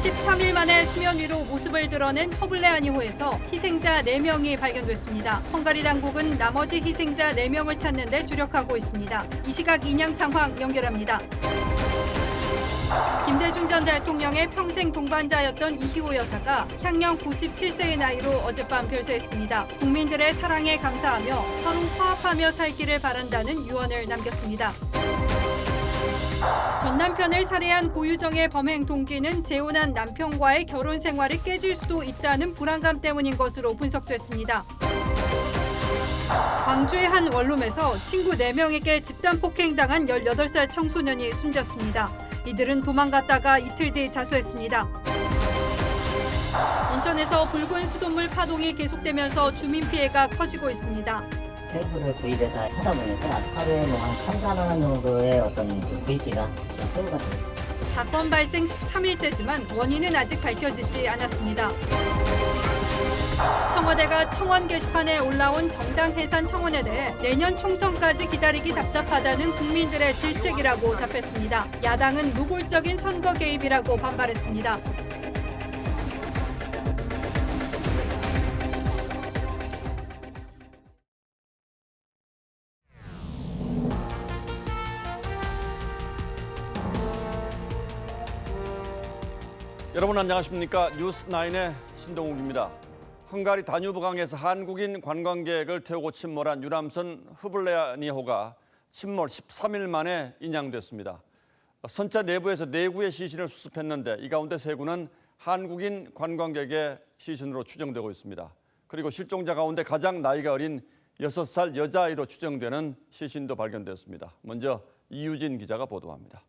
13일 만에 수면 위로 모습을 드러낸 허블레아니호에서 희생자 4명이 발견됐습니다. 헝가리 당국은 나머지 희생자 4명을 찾는 데 주력하고 있습니다. 이 시각 인양 상황 연결합니다. 김대중 전 대통령의 평생 동반자였던 이희호 여사가 향년 97세의 나이로 어젯밤 별세했습니다. 국민들의 사랑에 감사하며 서로 화합하며 살기를 바란다는 유언을 남겼습니다. 전 남편을 살해한 고유정의 범행 동기는 재혼한 남편과의 결혼 생활이 깨질 수도 있다는 불안감 때문인 것으로 분석됐습니다. 광주의 한 원룸에서 친구 4명에게 집단 폭행당한 18살 청소년이 숨졌습니다. 이들은 도망갔다가 이틀 뒤 자수했습니다. 인천에서 붉은 수돗물 파동이 계속되면서 주민 피해가 커지고 있습니다. 새우수를 구입해서 하다 보니까 하루에 한 3-4만 원 정도의 어떤 구입비가 소요가 됩니다. 사건 발생 13일째지만 원인은 아직 밝혀지지 않았습니다. 청와대가 청원 게시판에 올라온 정당 해산 청원에 대해 내년 총선까지 기다리기 답답하다는 국민들의 질책이라고 답했습니다. 야당은 노골적인 선거 개입이라고 반발했습니다. 여러분 안녕하십니까? 뉴스9의 신동욱입니다. 헝가리 다뉴브강에서 한국인 관광객을 태우고 침몰한 유람선 허블레아니호가 침몰 13일 만에 인양됐습니다. 선체 내부에서 4구의 시신을 수습했는데 이 가운데 3구는 한국인 관광객의 시신으로 추정되고 있습니다. 그리고 실종자 가운데 가장 나이가 어린 6살 여자아이로 추정되는 시신도 발견됐습니다. 먼저 이유진 기자가 보도합니다.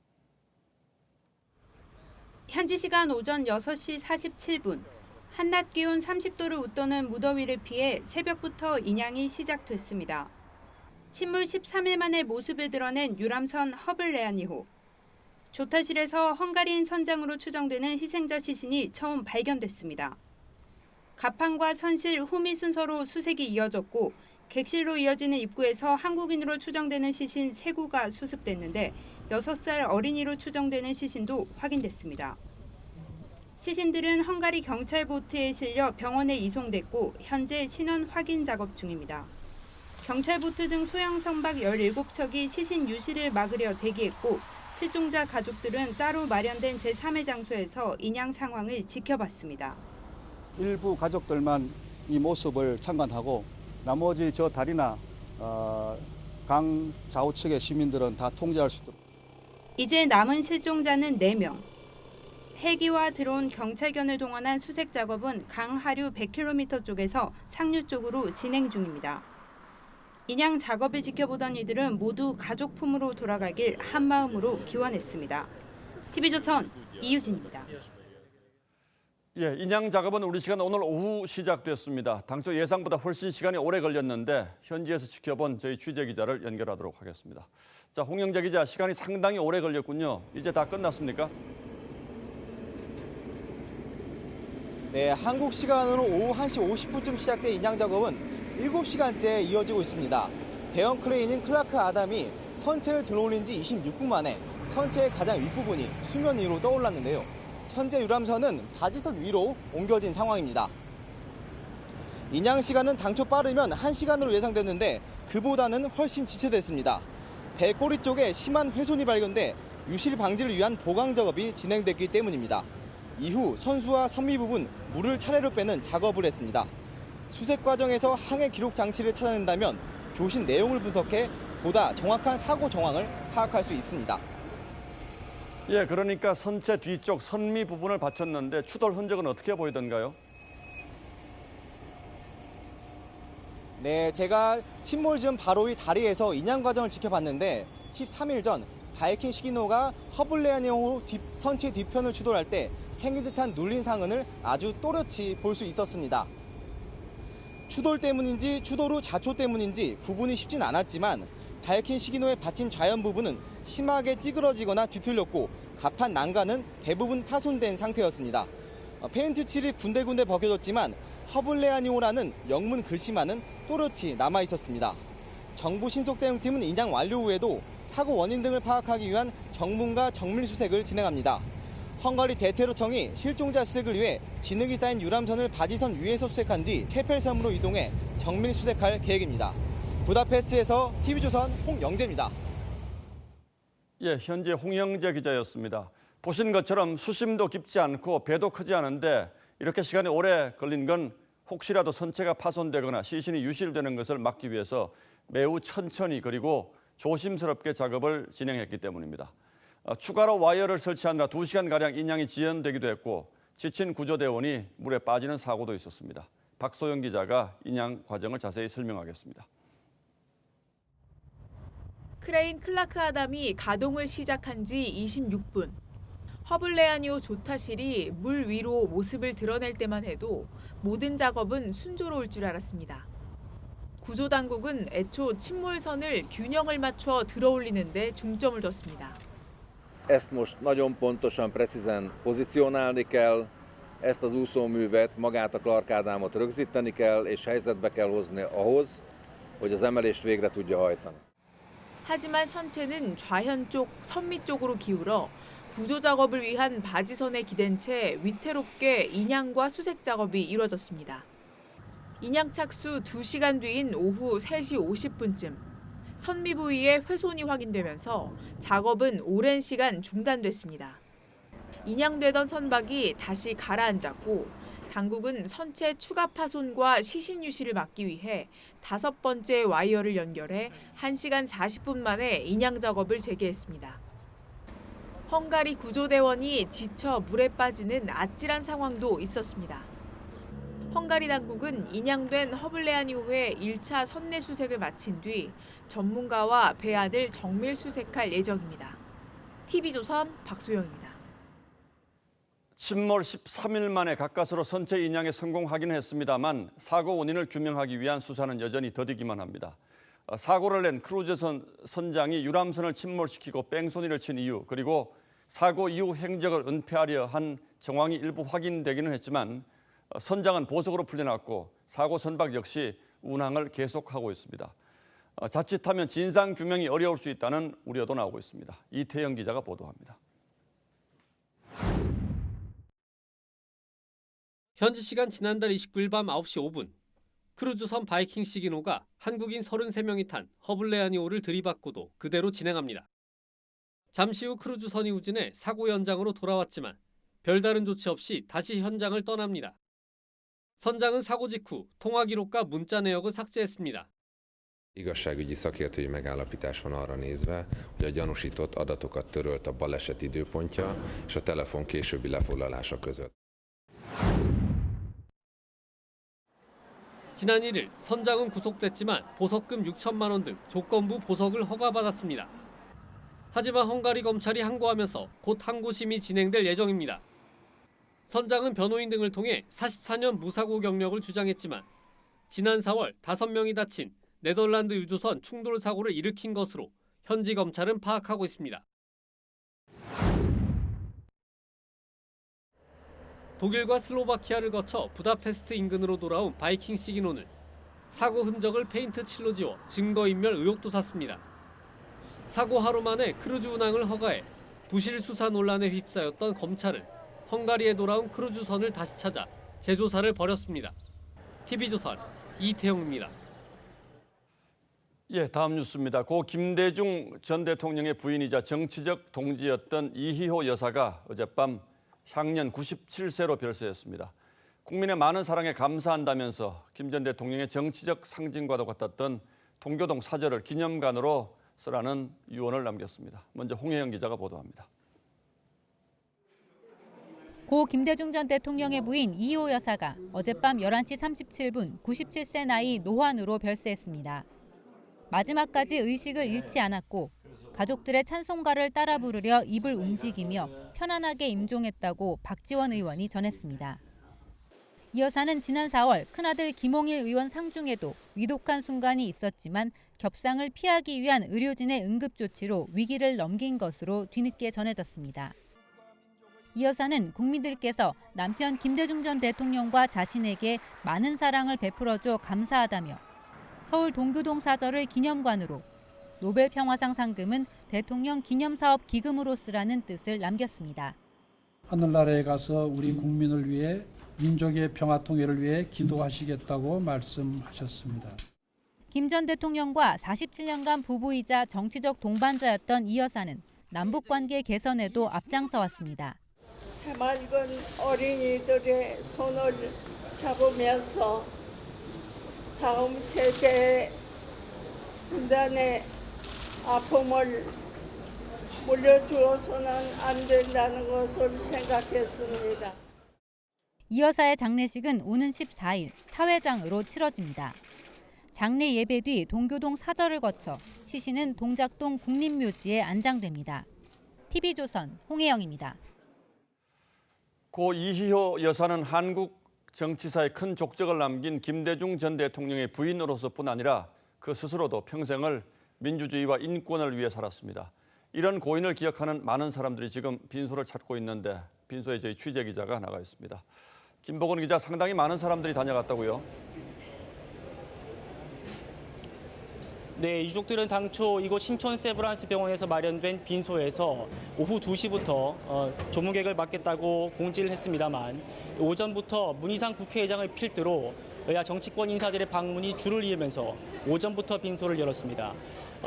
현지 시간 오전 6시 47분, 한낮 기온 30도를 웃도는 무더위를 피해 새벽부터 인양이 시작됐습니다. 침몰 13일 만에 모습을 드러낸 유람선 허블레아니호. 조타실에서 헝가리인 선장으로 추정되는 희생자 시신이 처음 발견됐습니다. 갑판과 선실, 후미 순서로 수색이 이어졌고 객실로 이어지는 입구에서 한국인으로 추정되는 시신 3구가 수습됐는데 6살 어린이로 추정되는 시신도 확인됐습니다. 시신들은 헝가리 경찰 보트에 실려 병원에 이송됐고 현재 신원 확인 작업 중입니다. 경찰 보트 등 소형 선박 17척이 시신 유실을 막으려 대기했고 실종자 가족들은 따로 마련된 제3의 장소에서 인양 상황을 지켜봤습니다. 일부 가족들만 이 모습을 참관하고 나머지 저 다리나 강 좌우측의 시민들은 다 통제할 수 있도록. 이제 남은 실종자는 4명. 헬기와 드론, 경찰견을 동원한 수색 작업은 강 하류 100km 쪽에서 상류 쪽으로 진행 중입니다. 인양 작업을 지켜보던 이들은 모두 가족품으로 돌아가길 한마음으로 기원했습니다. TV조선 이유진입니다. 예, 인양 작업은 우리 시간 오늘 오후 시작됐습니다. 당초 예상보다 훨씬 시간이 오래 걸렸는데 현지에서 지켜본 저희 취재 기자를 연결하도록 하겠습니다. 자, 홍영재 기자, 시간이 상당히 오래 걸렸군요. 이제 다 끝났습니까? 네, 한국 시간으로 오후 1시 50분쯤 시작된 인양 작업은 7시간째 이어지고 있습니다. 대형 크레인인 클라크 아담이 선체를 들어올린 지 26분 만에 선체의 가장 윗부분이 수면 위로 떠올랐는데요. 현재 유람선은 바지선 위로 옮겨진 상황입니다. 인양 시간은 당초 빠르면 1시간으로 예상됐는데 그보다는 훨씬 지체됐습니다. 배 꼬리 쪽에 심한 훼손이 발견돼 유실 방지를 위한 보강 작업이 진행됐기 때문입니다. 이후 선수와 선미 부분 물을 차례로 빼는 작업을 했습니다. 수색 과정에서 항해 기록 장치를 찾아낸다면 교신 내용을 분석해 보다 정확한 사고 정황을 파악할 수 있습니다. 예, 그러니까 선체 뒤쪽 선미 부분을 받쳤는데 추돌 흔적은 어떻게 보이던가요? 네, 제가 침몰 즈음 바로 이 다리에서 인양 과정을 지켜봤는데 13일 전 바이킹 시기노가 허블레아니호 선체 뒤편을 추돌할 때 생긴 듯한 눌린 상흔을 아주 또렷이 볼 수 있었습니다. 추돌 때문인지 추돌 후 자초 때문인지 구분이 쉽진 않았지만 바이킹 시기노에 받친 좌연 부분은 심하게 찌그러지거나 뒤틀렸고 갑판 난간은 대부분 파손된 상태였습니다. 페인트 칠이 군데군데 벗겨졌지만 허블레아니호라는 영문 글씨만은 또렷이 남아 있었습니다. 정부 신속대응팀은 인양 완료 후에도 사고 원인 등을 파악하기 위한 정문과 정밀 수색을 진행합니다. 헝가리 대테러청이 실종자 수색을 위해 진흙이 쌓인 유람선을 바지선 위에서 수색한 뒤 체펠섬으로 이동해 정밀 수색할 계획입니다. 부다페스트에서 TV조선 홍영재입니다. 예, 현재 홍영재 기자였습니다. 보신 것처럼 수심도 깊지 않고 배도 크지 않은데 이렇게 시간이 오래 걸린 건 혹시라도 선체가 파손되거나 시신이 유실되는 것을 막기 위해서 매우 천천히 그리고 조심스럽게 작업을 진행했기 때문입니다. 추가로 와이어를 설치하느라 2시간가량 인양이 지연되기도 했고 지친 구조대원이 물에 빠지는 사고도 있었습니다. 박소영 기자가 인양 과정을 자세히 설명하겠습니다. 크레인 클라크 아담이 가동을 시작한 지 26분. 허블레아니오 조타실이 물 위로 모습을 드러낼 때만 해도 모든 작업은 순조로울 줄 알았습니다. 구조당국은 애초 침몰선을 균형을 맞춰 들어올리는 데 중점을 뒀습니다. Ezt most nagyon pontosan, precízen pozícionálni kell, ezt az úszóművet, magát a Clark Ádámot rögzíteni kell, és helyzetbe kell hozni ahhoz, hogy az emelést végre tudja hajtani. 하지만 선체는 좌현 쪽 선미 쪽으로 기울어 구조 작업을 위한 바지선에 기댄 채 위태롭게 인양과 수색 작업이 이뤄졌습니다. 인양 착수 2시간 뒤인 오후 3시 50분쯤 선미 부위에 훼손이 확인되면서 작업은 오랜 시간 중단됐습니다. 인양되던 선박이 다시 가라앉았고 당국은 선체 추가 파손과 시신 유실을 막기 위해 5번째 와이어를 연결해 1시간 40분 만에 인양 작업을 재개했습니다. 헝가리 구조대원이 지쳐 물에 빠지는 아찔한 상황도 있었습니다. 헝가리 당국은 인양된 허블레아니호의 1차 선내 수색을 마친 뒤 전문가와 배안을 정밀 수색할 예정입니다. TV조선 박소영입니다. 침몰 13일 만에 가까스로 선체 인양에 성공하기는 했습니다만 사고 원인을 규명하기 위한 수사는 여전히 더디기만 합니다. 사고를 낸 크루즈선 선장이 유람선을 침몰시키고 뺑소니를 친 이유 그리고 사고 이후 행적을 은폐하려 한 정황이 일부 확인되기는 했지만 선장은 보석으로 풀려났고 사고 선박 역시 운항을 계속하고 있습니다. 자칫하면 진상 규명이 어려울 수 있다는 우려도 나오고 있습니다. 이태영 기자가 보도합니다. 현지 시간 지난달 29일 밤 9시 5분 크루즈선 바이킹 시기노가 한국인 33명이 탄 허블레아니호를 들이받고도 그대로 진행합니다. 잠시 후 크루즈선이 후진해 사고 현장으로 돌아왔지만 별다른 조치 없이 다시 현장을 떠납니다. 선장은 사고 직후 통화 기록과 문자 내역을 삭제했습니다. Igazságügyi szakértői megállapítás van arra nézve, hogy a gyanúsított adatokat törölt a baleset időpontja és a telefon későbbi lefoglalása között. 지난 1일 선장은 구속됐지만 보석금 6천만 원 등 조건부 보석을 허가받았습니다. 하지만 헝가리 검찰이 항고하면서 곧 항고심이 진행될 예정입니다. 선장은 변호인 등을 통해 44년 무사고 경력을 주장했지만 지난 4월 5명이 다친 네덜란드 유조선 충돌 사고를 일으킨 것으로 현지 검찰은 파악하고 있습니다. 독일과 슬로바키아를 거쳐 부다페스트 인근으로 돌아온 바이킹 시기노는 사고 흔적을 페인트 칠로 지워 증거인멸 의혹도 샀습니다. 사고 하루 만에 크루즈 운항을 허가해 부실 수사 논란에 휩싸였던 검찰은 헝가리에 돌아온 크루즈선을 다시 찾아 재조사를 벌였습니다. TV조선 이태영입니다. 예, 다음 뉴스입니다. 고 김대중 전 대통령의 부인이자 정치적 동지였던 이희호 여사가 어젯밤 향년 97세로 별세했습니다. 국민의 많은 사랑에 감사한다면서 김 전 대통령의 정치적 상징과도 같았던 동교동 사절을 기념관으로 쓰라는 유언을 남겼습니다. 먼저 홍혜영 기자가 보도합니다. 고 김대중 전 대통령의 부인 이희호 여사가 어젯밤 11시 37분 97세 나이 노환으로 별세했습니다. 마지막까지 의식을 잃지 않았고 가족들의 찬송가를 따라 부르려 입을 움직이며 편안하게 임종했다고 박지원 의원이 전했습니다. 이 여사는 지난 4월 큰아들 김홍일 의원 상중에도 위독한 순간이 있었지만 겹상을 피하기 위한 의료진의 응급조치로 위기를 넘긴 것으로 뒤늦게 전해졌습니다. 이 여사는 국민들께서 남편 김대중 전 대통령과 자신에게 많은 사랑을 베풀어줘 감사하다며 서울 동교동 사절을 기념관으로 노벨 평화상 상금은 대통령 기념사업 기금으로 쓰라는 뜻을 남겼습니다. 하늘나라에 가서 우리 국민을 위해 민족의 평화 통일을 위해 기도하시겠다고 말씀하셨습니다. 김 전 대통령과 47년간 부부이자 정치적 동반자였던 이 여사는 남북관계 개선에도 앞장서 왔습니다. 해맑은 어린이들의 손을 잡으면서 다음 세대의 분단의 아픔을 물려주어서는 안 된다는 것을 생각했습니다. 이 여사의 장례식은 오는 14일 사회장으로 치러집니다. 장례 예배 뒤 동교동 사절을 거쳐 시신은 동작동 국립묘지에 안장됩니다. TV조선 홍혜영입니다. 고 이희호 여사는 한국 정치사에 큰 족적을 남긴 김대중 전 대통령의 부인으로서뿐 아니라 그 스스로도 평생을 민주주의와 인권을 위해 살았습니다. 이런 고인을 기억하는 많은 사람들이 지금 빈소를 찾고 있는데 빈소에 저희 취재기자가 나가 있습니다. 김보건 기자, 상당히 많은 사람들이 다녀갔다고요? 네, 유족들은 당초 이곳 신촌 세브란스 병원에서 마련된 빈소에서 오후 2시부터 조문객을 맞겠다고 공지를 했습니다만 오전부터 문희상 국회의장을 필두로 여야 정치권 인사들의 방문이 줄을 이으면서 오전부터 빈소를 열었습니다.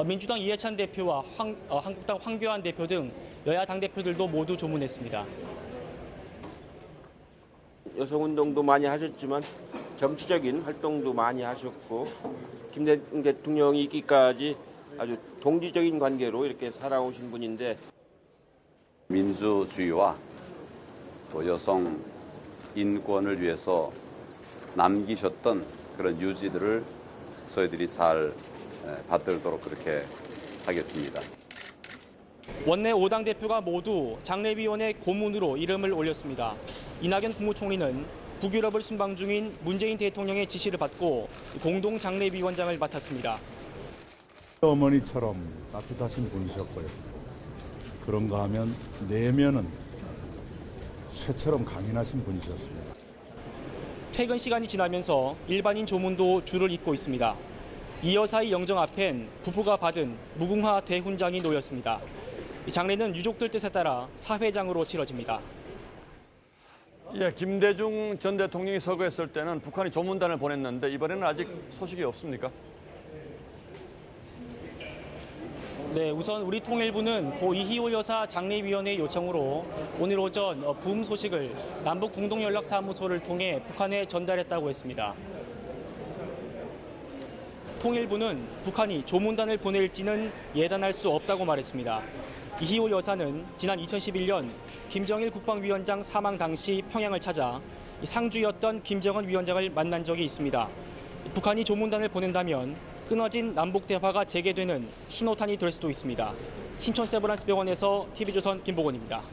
민주당 이해찬 대표와 한국당 황교안 대표 등 여야 당대표들도 모두 조문했습니다. 여성운동도 많이 하셨지만 정치적인 활동도 많이 하셨고 김대중 대통령이 있기까지 아주 동지적인 관계로 이렇게 살아오신 분인데 민주주의와 또 여성 인권을 위해서 남기셨던 그런 유지들을 저희들이 잘 받들도록 그렇게 하겠습니다. 원내 5당 대표가 모두 장례위원회 고문으로 이름을 올렸습니다. 이낙연 국무총리는 북유럽을 순방 중인 문재인 대통령의 지시를 받고 공동 장례위원장을 맡았습니다. 어머니처럼 따뜻하신 분이셨고요. 그런가 하면 내면은 쇠처럼 강인하신 분이셨습니다. 퇴근 시간이 지나면서 일반인 조문도 줄을 잇고 있습니다. 이 여사의 영정 앞엔 부부가 받은 무궁화 대훈장이 놓였습니다. 이 장례는 유족들 뜻에 따라 사회장으로 치러집니다. 예, 김대중 전 대통령이 서거했을 때는 북한이 조문단을 보냈는데 이번에는 아직 소식이 없습니까? 네, 우선 우리 통일부는 고 이희호 여사 장례위원회 요청으로 오늘 오전 부음 소식을 남북 공동연락사무소를 통해 북한에 전달했다고 했습니다. 통일부는 북한이 조문단을 보낼지는 예단할 수 없다고 말했습니다. 이희호 여사는 지난 2011년 김정일 국방위원장 사망 당시 평양을 찾아 상주였던 김정은 위원장을 만난 적이 있습니다. 북한이 조문단을 보낸다면 끊어진 남북 대화가 재개되는 신호탄이 될 수도 있습니다. 신촌 세브란스 병원에서 TV조선 김보건입니다.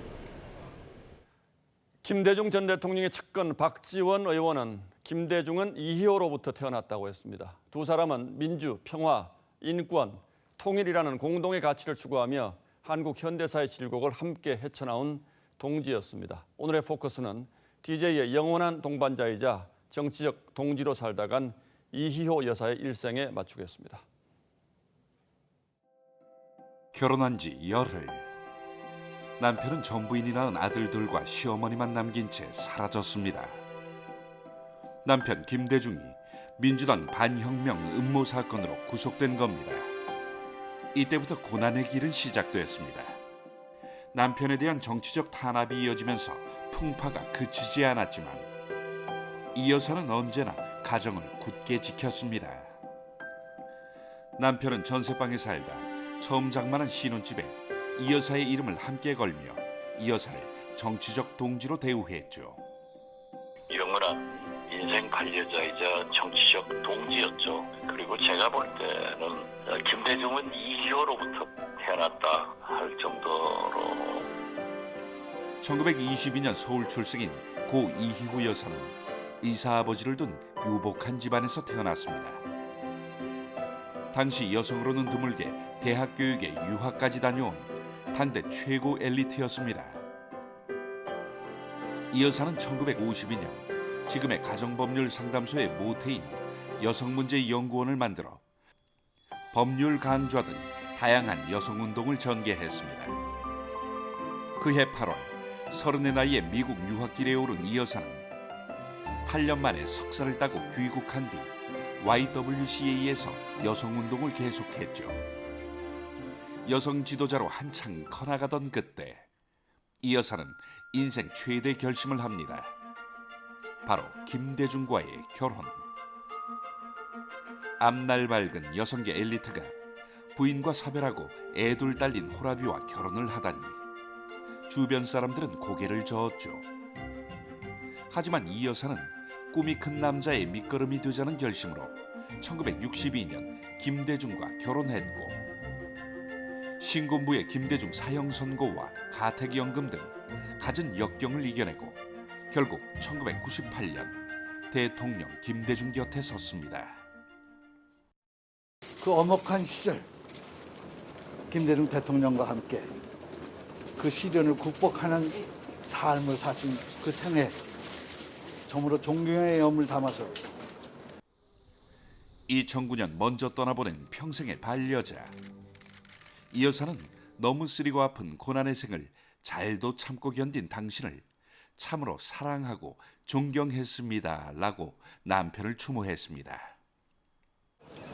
김대중 전 대통령의 측근 박지원 의원은 김대중은 이희호로부터 태어났다고 했습니다. 두 사람은 민주, 평화, 인권, 통일이라는 공동의 가치를 추구하며 한국 현대사의 질곡을 함께 헤쳐나온 동지였습니다. 오늘의 포커스는 DJ의 영원한 동반자이자 정치적 동지로 살다 간 이희호 여사의 일생에 맞추겠습니다. 결혼한 지 열흘. 남편은 전부인이 낳은 아들들과 시어머니만 남긴 채 사라졌습니다. 남편 김대중이 민주당 반혁명 음모 사건으로 구속된 겁니다. 이때부터 고난의 길은 시작됐습니다. 남편에 대한 정치적 탄압이 이어지면서 풍파가 그치지 않았지만 이 여사는 언제나 가정을 굳게 지켰습니다. 남편은 전세방에 살다 처음 장만한 신혼집에 이 여사의 이름을 함께 걸며 이 여사를 정치적 동지로 대우했죠. 영원한 인생 관여자이자 정치적 동지였죠. 그리고 제가 볼 때는 김대중은 이희호로부터 태어났다 할 정도로 1922년 서울 출생인 고 이희호 여사는 의사 아버지를 둔 유복한 집안에서 태어났습니다. 당시 여성으로는 드물게 대학 교육에 유학까지 다녀온 당대 최고 엘리트였습니다. 이 여사는 1952년 지금의 가정법률 상담소의 모태인 여성문제연구원을 만들어 법률 강좌 등 다양한 여성운동을 전개했습니다. 그해 8월 30의 나이에 미국 유학길에 오른 이 여사는 8년 만에 석사를 따고 귀국한 뒤 YWCA에서 여성운동을 계속했죠. 여성 지도자로 한창 커나가던 그때 이 여사는 인생 최대 결심을 합니다. 바로 김대중과의 결혼. 앞날 밝은 여성계 엘리트가 부인과 사별하고 애둘 딸린 호라비와 결혼을 하다니 주변 사람들은 고개를 저었죠. 하지만 이 여사는 꿈이 큰 남자의 밑거름이 되자는 결심으로 1962년 김대중과 결혼했고 신군부의 김대중 사형 선고와 가택연금 등 갖은 역경을 이겨내고 결국 1998년 대통령 김대중 곁에 섰습니다. 그 엄혹한 시절 김대중 대통령과 함께 그 시련을 극복하는 삶을 사신 그 생애 정말로 존경의 염을 담아서 2009년 먼저 떠나보낸 평생의 반려자. 이 여사는 너무 쓰리고 아픈 고난의 생을 잘도 참고 견딘 당신을 참으로 사랑하고 존경했습니다 라고 남편을 추모했습니다.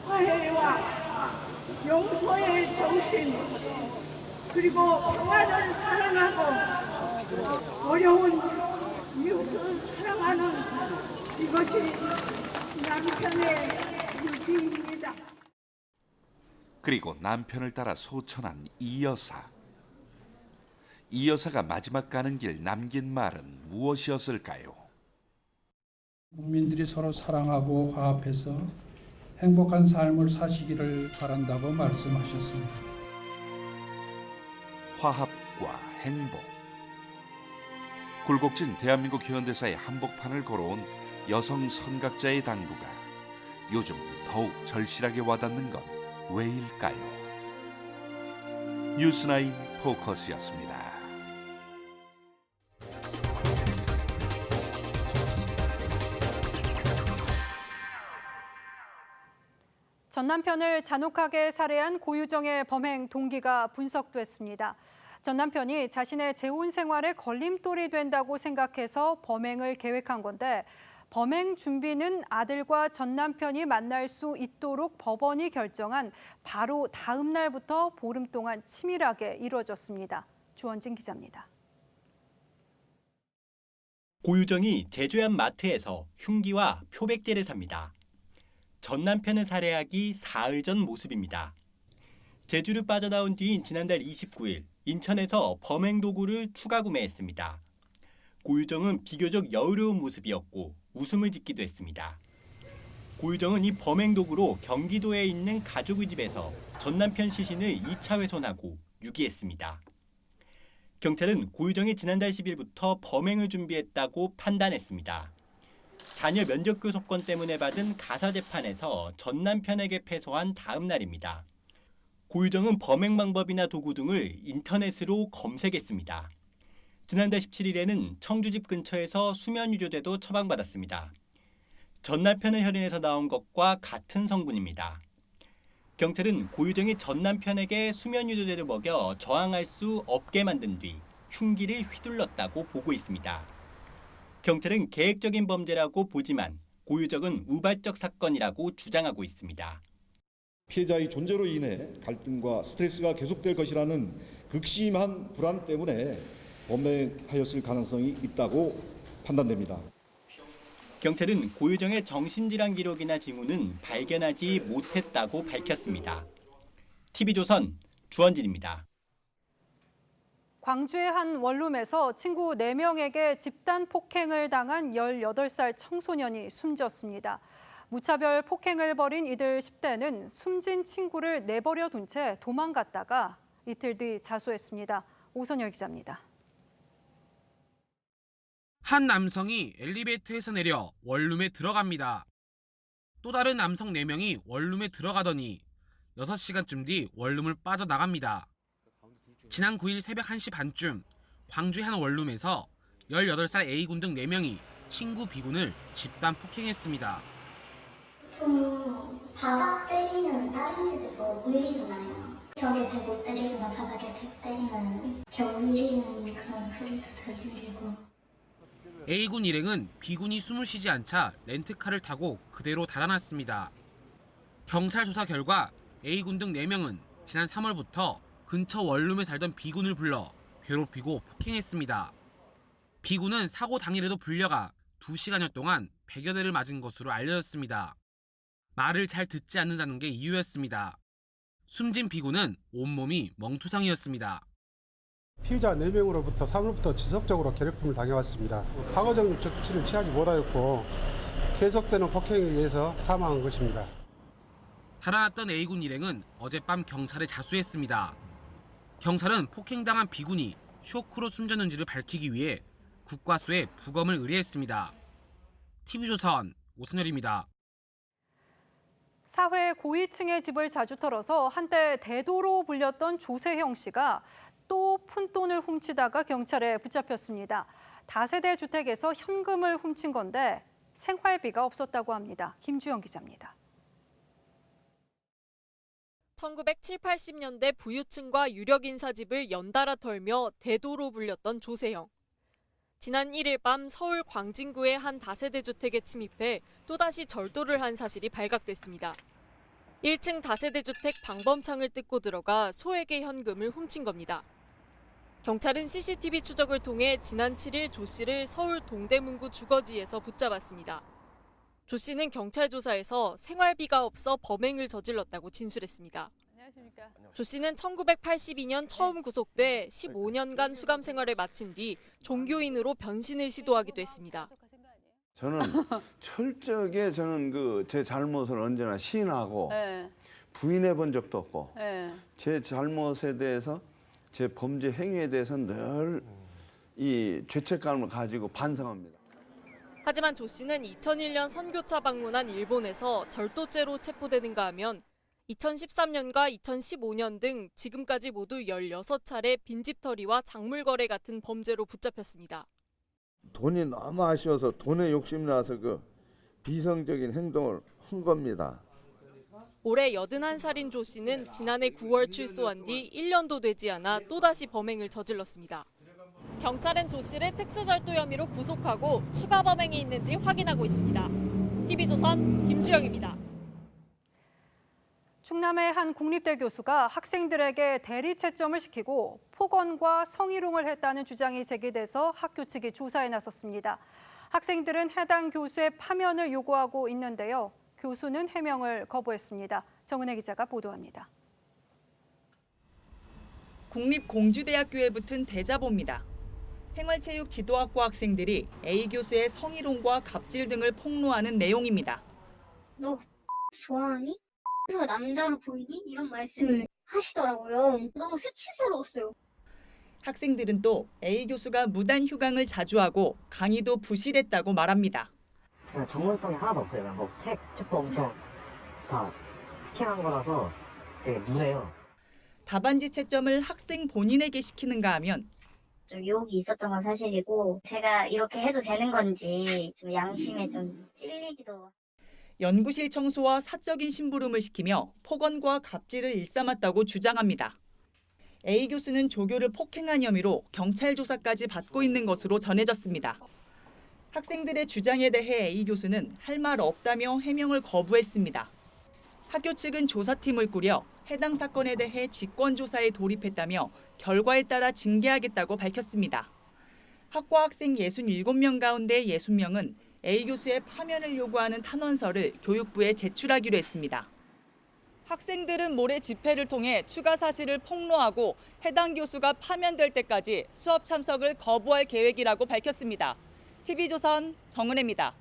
화해와 용서의 정신 그리고 평화를 사랑하고 어려운 이웃을 사랑하는 이것이 남편의 유지입니다. 그리고 남편을 따라 소천한 이 여사. 이 여사가 마지막 가는 길 남긴 말은 무엇이었을까요? 국민들이 서로 사랑하고 화합해서 행복한 삶을 사시기를 바란다고 말씀하셨습니다. 화합과 행복. 굴곡진 대한민국 현대사의 한복판을 걸어온 여성 선각자의 당부가 요즘 더욱 절실하게 와닿는 건 왜일까요? 뉴스나인 포커스였습니다. 전 남편을 잔혹하게 살해한 고유정의 범행 동기가 분석됐습니다. 전 남편이 자신의 재혼 생활에 걸림돌이 된다고 생각해서 범행을 계획한 건데 범행 준비는 아들과 전 남편이 만날 수 있도록 법원이 결정한 바로 다음 날부터 보름 동안 치밀하게 이루어졌습니다. 주원진 기자입니다. 고유정이 제주의 한 마트에서 흉기와 표백제를 삽니다. 전 남편을 살해하기 사흘 전 모습입니다. 제주를 빠져나온 뒤인 지난달 29일 인천에서 범행 도구를 추가 구매했습니다. 고유정은 비교적 여유로운 모습이었고 웃음을 짓기도 했습니다. 고유정은 이 범행 도구로 경기도에 있는 가족의 집에서 전 남편 시신을 2차 훼손하고 유기했습니다. 경찰은 고유정이 지난달 10일부터 범행을 준비했다고 판단했습니다. 자녀 면접 교섭권 때문에 받은 가사 재판에서 전 남편에게 패소한 다음 날입니다. 고유정은 범행 방법이나 도구 등을 인터넷으로 검색했습니다. 지난달 17일에는 청주집 근처에서 수면 유조제도 처방받았습니다. 전 남편의 혈흔에서 나온 것과 같은 성분입니다. 경찰은 고유정이 전 남편에게 수면 유조제를 먹여 저항할 수 없게 만든 뒤 흉기를 휘둘렀다고 보고 있습니다. 경찰은 계획적인 범죄라고 보지만 고유정은 우발적 사건이라고 주장하고 있습니다. 피해자의 존재로 인해 갈등과 스트레스가 계속될 것이라는 극심한 불안 때문에 범행하였을 가능성이 있다고 판단됩니다. 경찰은 고유정의 정신질환 기록이나 징후는 발견하지 못했다고 밝혔습니다. TV조선 주원진입니다. 광주의 한 원룸에서 친구 4명에게 집단 폭행을 당한 18살 청소년이 숨졌습니다. 무차별 폭행을 벌인 이들 10대는 숨진 친구를 내버려 둔 채 도망갔다가 이틀 뒤 자수했습니다. 오선열 기자입니다. 한 남성이 엘리베이터에서 내려 원룸에 들어갑니다. 또 다른 남성 4명이 원룸에 들어가더니 6시간쯤 뒤 원룸을 빠져나갑니다. 지난 9일 새벽 1시 반쯤 광주의 한 원룸에서 18살 A군 등 4명이 친구 B군을 집단 폭행했습니다. 보통 바닥 때리면 다른 집에서 울리잖아요. 벽에 대고 때리거나 바닥에 대고 때리면 벽 울리는 그런 소리도 들리고. A군 일행은 B군이 숨을 쉬지 않자 렌트카를 타고 그대로 달아났습니다. 경찰 조사 결과 A군 등 4명은 지난 3월부터 근처 원룸에 살던 B군을 불러 괴롭히고 폭행했습니다. B군은 사고 당일에도 불려가 2시간여 동안 100여 대를 맞은 것으로 알려졌습니다. 말을 잘 듣지 않는다는 게 이유였습니다. 숨진 B군은 온몸이 멍투성이었습니다. 피의자 4명으로부터 3월부터 지속적으로 괴롭힘을 당해왔습니다. 방어적 조치를 취하지 못하였고 계속되는 폭행에 의해서 사망한 것입니다. 달아났던 A군 일행은 어젯밤 경찰에 자수했습니다. 경찰은 폭행당한 B군이 쇼크로 숨졌는지를 밝히기 위해 국과수에 부검을 의뢰했습니다. TV조선 오승열입니다. 사회 고위층의 집을 자주 털어서 한때 대도로 불렸던 조세형 씨가 또 푼돈을 훔치다가 경찰에 붙잡혔습니다. 다세대 주택에서 현금을 훔친 건데 생활비가 없었다고 합니다. 김주영 기자입니다. 1970, 80년대 부유층과 유력 인사 집을 연달아 털며 대도로 불렸던 조세형. 지난 1일 밤 서울 광진구의 한 다세대 주택에 침입해 또다시 절도를 한 사실이 발각됐습니다. 1층 다세대 주택 방범창을 뜯고 들어가 소액의 현금을 훔친 겁니다. 경찰은 CCTV 추적을 통해 지난 7일 조 씨를 서울 동대문구 주거지에서 붙잡았습니다. 조 씨는 경찰 조사에서 생활비가 없어 범행을 저질렀다고 진술했습니다. 조 씨는 1982년 처음 구속돼 15년간 수감 생활을 마친 뒤 종교인으로 변신을 시도하기도 했습니다. 저는 철저하게 제 잘못을 언제나 시인하고 부인해 본 적도 없고 제 잘못에 대해서 제 범죄 행위에 대해서 늘 이 죄책감을 가지고 반성합니다. 하지만 조 씨는 2001년 선교차 방문한 일본에서 절도죄로 체포되는가 하면 2013년과 2015년 등 지금까지 모두 16차례 빈집털이와 작물거래 같은 범죄로 붙잡혔습니다. 돈이 너무 아쉬워서 돈에 욕심이 나서 그 비성적인 행동을 한 겁니다. 올해 81살인 조 씨는 지난해 9월 출소한 뒤 1년도 되지 않아 또다시 범행을 저질렀습니다. 경찰은 조 씨를 특수절도 혐의로 구속하고 추가 범행이 있는지 확인하고 있습니다. TV조선 김주영입니다. 충남의 한 국립대 교수가 학생들에게 대리 채점을 시키고 폭언과 성희롱을 했다는 주장이 제기돼서 학교 측이 조사에 나섰습니다. 학생들은 해당 교수의 파면을 요구하고 있는데요. 교수는 해명을 거부했습니다. 정은혜 기자가 보도합니다. 국립공주대학교에 붙은 대자보입니다. 생활체육 지도학과 학생들이 A 교수의 성희롱과 갑질 등을 폭로하는 내용입니다. 너 좋아하니? 가 남자로 보이니? 이런 말씀을 하시더라고요. 너무 수치스러웠어요. 학생들은 또 A 교수가 무단 휴강을 자주 하고 강의도 부실했다고 말합니다. 진짜 전문성이 하나도 없어요. 그냥 뭐 책도 엄청 다 스캔한 거라서 되게 누래요. 답안지 채점을 학생 본인에게 시키는가 하면 좀 유혹이 있었던 건 사실이고 제가 이렇게 해도 되는 건지 좀 양심에 좀 찔리기도. 연구실 청소와 사적인 심부름을 시키며 폭언과 갑질을 일삼았다고 주장합니다. A 교수는 조교를 폭행한 혐의로 경찰 조사까지 받고 있는 것으로 전해졌습니다. 학생들의 주장에 대해 A 교수는 할 말 없다며 해명을 거부했습니다. 학교 측은 조사팀을 꾸려 해당 사건에 대해 직권조사에 돌입했다며 결과에 따라 징계하겠다고 밝혔습니다. 학과 학생 67명 가운데 60명은 A 교수의 파면을 요구하는 탄원서를 교육부에 제출하기로 했습니다. 학생들은 모레 집회를 통해 추가 사실을 폭로하고 해당 교수가 파면될 때까지 수업 참석을 거부할 계획이라고 밝혔습니다. TV조선 정은혜입니다.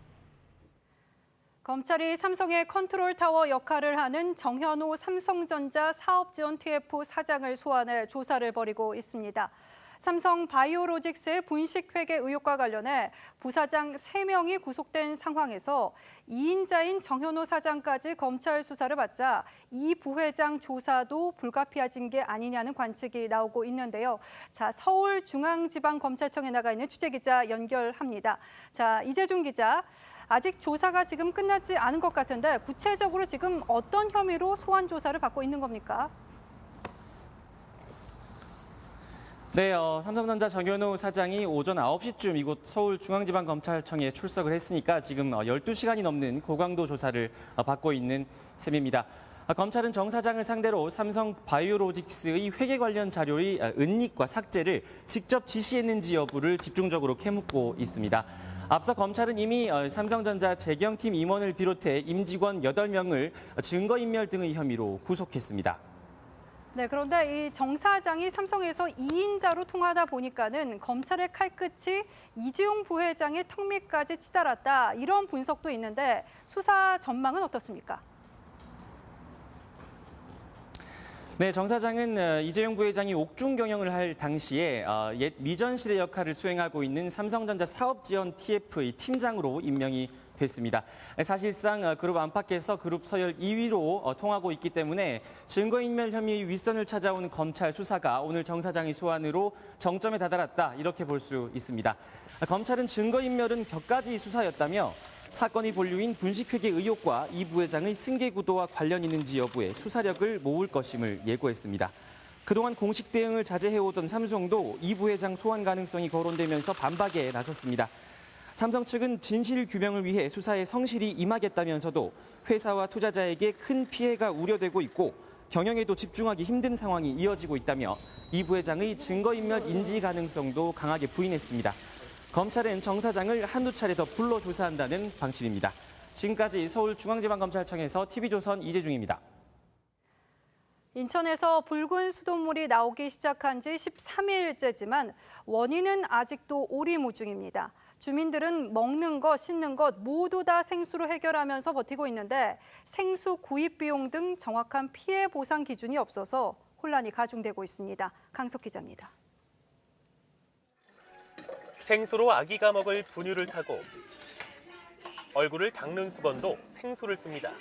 검찰이 삼성의 컨트롤타워 역할을 하는 정현호 삼성전자 사업지원 TF 사장을 소환해 조사를 벌이고 있습니다. 삼성 바이오로직스의 분식회계 의혹과 관련해 부사장 3명이 구속된 상황에서 2인자인 정현호 사장까지 검찰 수사를 받자 이 부회장 조사도 불가피해진 게 아니냐는 관측이 나오고 있는데요. 자, 서울중앙지방검찰청에 나가 있는 취재기자 연결합니다. 자, 이재준 기자. 아직 조사가 지금 끝나지 않은 것 같은데 구체적으로 지금 어떤 혐의로 소환 조사를 받고 있는 겁니까? 네, 삼성전자 정현우 사장이 오전 9시쯤 이곳 서울중앙지방검찰청에 출석을 했으니까 지금 12시간이 넘는 고강도 조사를 받고 있는 셈입니다. 검찰은 정 사장을 상대로 삼성 바이오로직스의 회계 관련 자료의 은닉과 삭제를 직접 지시했는지 여부를 집중적으로 캐묻고 있습니다. 앞서 검찰은 이미 삼성전자 재경팀 임원을 비롯해 임직원 8명을 증거인멸 등의 혐의로 구속했습니다. 네, 그런데 이 정 사장이 삼성에서 2인자로 통하다 보니까는 검찰의 칼끝이 이재용 부회장의 턱 밑까지 치달았다, 이런 분석도 있는데 수사 전망은 어떻습니까? 네, 정 사장은 이재용 부회장이 옥중 경영을 할 당시에 옛 미전실의 역할을 수행하고 있는 삼성전자 사업지원 TF의 팀장으로 임명이 됐습니다. 사실상 그룹 안팎에서 그룹 서열 2위로 통하고 있기 때문에 증거인멸 혐의의 윗선을 찾아온 검찰 수사가 오늘 정 사장의 소환으로 정점에 다다랐다, 이렇게 볼 수 있습니다. 검찰은 증거인멸은 격가지 수사였다며 사건의 본류인 분식회계 의혹과 이 부회장의 승계 구도와 관련 있는지 여부에 수사력을 모을 것임을 예고했습니다. 그동안 공식 대응을 자제해오던 삼성도 이 부회장 소환 가능성이 거론되면서 반박에 나섰습니다. 삼성 측은 진실 규명을 위해 수사에 성실히 임하겠다면서도 회사와 투자자에게 큰 피해가 우려되고 있고 경영에도 집중하기 힘든 상황이 이어지고 있다며 이 부회장의 증거인멸 인지 가능성도 강하게 부인했습니다. 검찰은 정 사장을 한두 차례 더 불러 조사한다는 방침입니다. 지금까지 서울중앙지방검찰청에서 TV조선 이재중입니다. 인천에서 붉은 수돗물이 나오기 시작한 지 13일째지만 원인은 아직도 오리무중입니다. 주민들은 먹는 것, 씻는 것 모두 다 생수로 해결하면서 버티고 있는데 생수 구입 비용 등 정확한 피해 보상 기준이 없어서 혼란이 가중되고 있습니다. 강석 기자입니다. 생수로 아기가 먹을 분유를 타고 얼굴을 닦는 수건도 생수를 씁니다.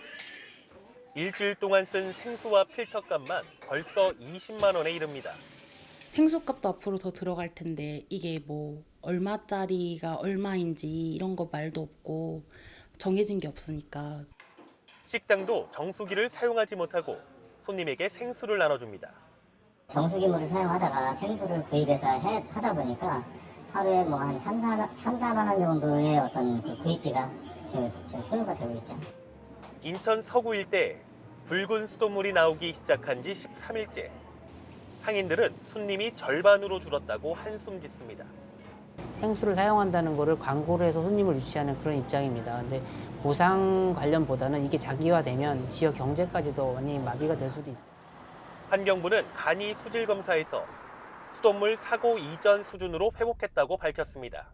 일주일 동안 쓴 생수와 필터값만 벌써 20만 원에 이릅니다. 생수값도 앞으로 더 들어갈 텐데 이게 뭐 얼마짜리가 얼마인지 이런 거 말도 없고 정해진 게 없으니까. 식당도 정수기를 사용하지 못하고 손님에게 생수를 나눠줍니다. 정수기물을 사용하다가 생수를 구입해서 하다 보니까 하루에 뭐 한 3-4만 원 정도의 어떤 그 구입비가 소요가 되고 있죠. 인천 서구 일대에 붉은 수돗물이 나오기 시작한 지 13일째. 상인들은 손님이 절반으로 줄었다고 한숨 짓습니다. 생수를 사용한다는 거를 광고를 해서 손님을 유치하는 그런 입장입니다. 근데 보상 관련보다는 이게 장기화되면 지역 경제까지도 완전히 마비가 될 수도 있어요. 환경부는 간이 수질 검사에서 수돗물 사고 이전 수준으로 회복했다고 밝혔습니다.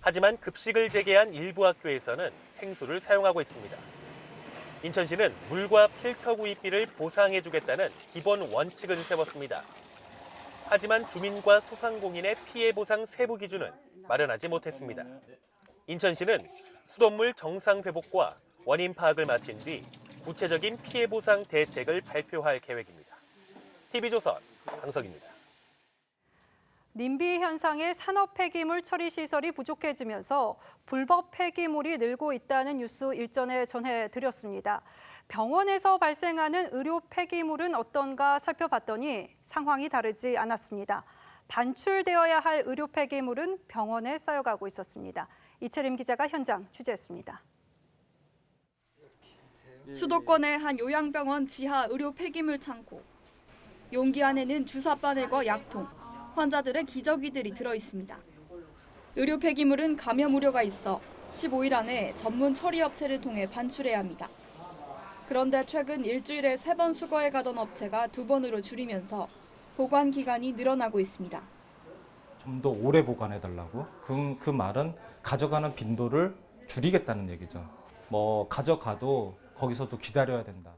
하지만 급식을 재개한 일부 학교에서는 생수를 사용하고 있습니다. 인천시는 물과 필터 구입비를 보상해주겠다는 기본 원칙을 세웠습니다. 하지만 주민과 소상공인의 피해 보상 세부 기준은 마련하지 못했습니다. 인천시는 수돗물 정상 회복과 원인 파악을 마친 뒤 구체적인 피해 보상 대책을 발표할 계획입니다. TV조선 강석입니다. 님비 현상의 산업 폐기물 처리 시설이 부족해지면서 불법 폐기물이 늘고 있다는 뉴스 일전에 전해드렸습니다. 병원에서 발생하는 의료 폐기물은 어떤가 살펴봤더니 상황이 다르지 않았습니다. 반출되어야 할 의료 폐기물은 병원에 쌓여가고 있었습니다. 이채림 기자가 현장 취재했습니다. 수도권의 한 요양병원 지하 의료 폐기물 창고. 용기 안에는 주사 바늘과 약통, 환자들의 기저귀들이 들어있습니다. 의료 폐기물은 감염 우려가 있어 15일 안에 전문 처리업체를 통해 반출해야 합니다. 그런데 최근 일주일에 3번 수거해 가던 업체가 2번으로 줄이면서 보관 기간이 늘어나고 있습니다. 좀 더 오래 보관해달라고? 그 말은 가져가는 빈도를 줄이겠다는 얘기죠. 뭐 가져가도 거기서도 기다려야 된다.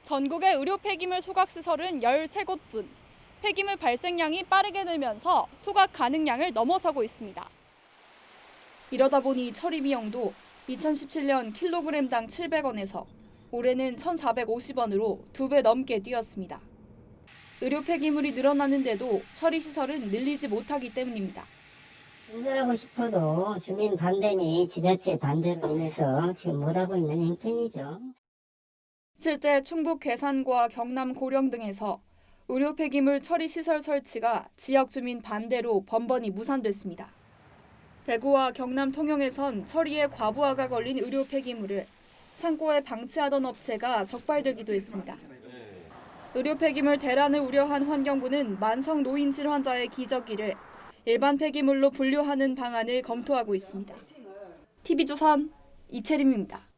전국의 의료 폐기물 소각 시설은 13곳뿐. 폐기물 발생량이 빠르게 늘면서 소각 가능량을 넘어서고 있습니다. 이러다 보니 처리 비용도 2017년 킬로그램당 700원에서 올해는 1,450원으로 2배 넘게 뛰었습니다. 의료 폐기물이 늘어나는데도 처리 시설은 늘리지 못하기 때문입니다. 해결하고 싶어도 주민 반대 및 지자체 반대로 인해서 지금 못하고 있는 형편이죠. 실제 충북 괴산과 경남 고령 등에서 의료 폐기물 처리 시설 설치가 지역 주민 반대로 번번이 무산됐습니다. 대구와 경남 통영에선 처리에 과부하가 걸린 의료 폐기물을 창고에 방치하던 업체가 적발되기도 했습니다. 의료 폐기물 대란을 우려한 환경부는 만성 노인 질환자의 기저귀를 일반 폐기물로 분류하는 방안을 검토하고 있습니다. TV조선 이채림입니다.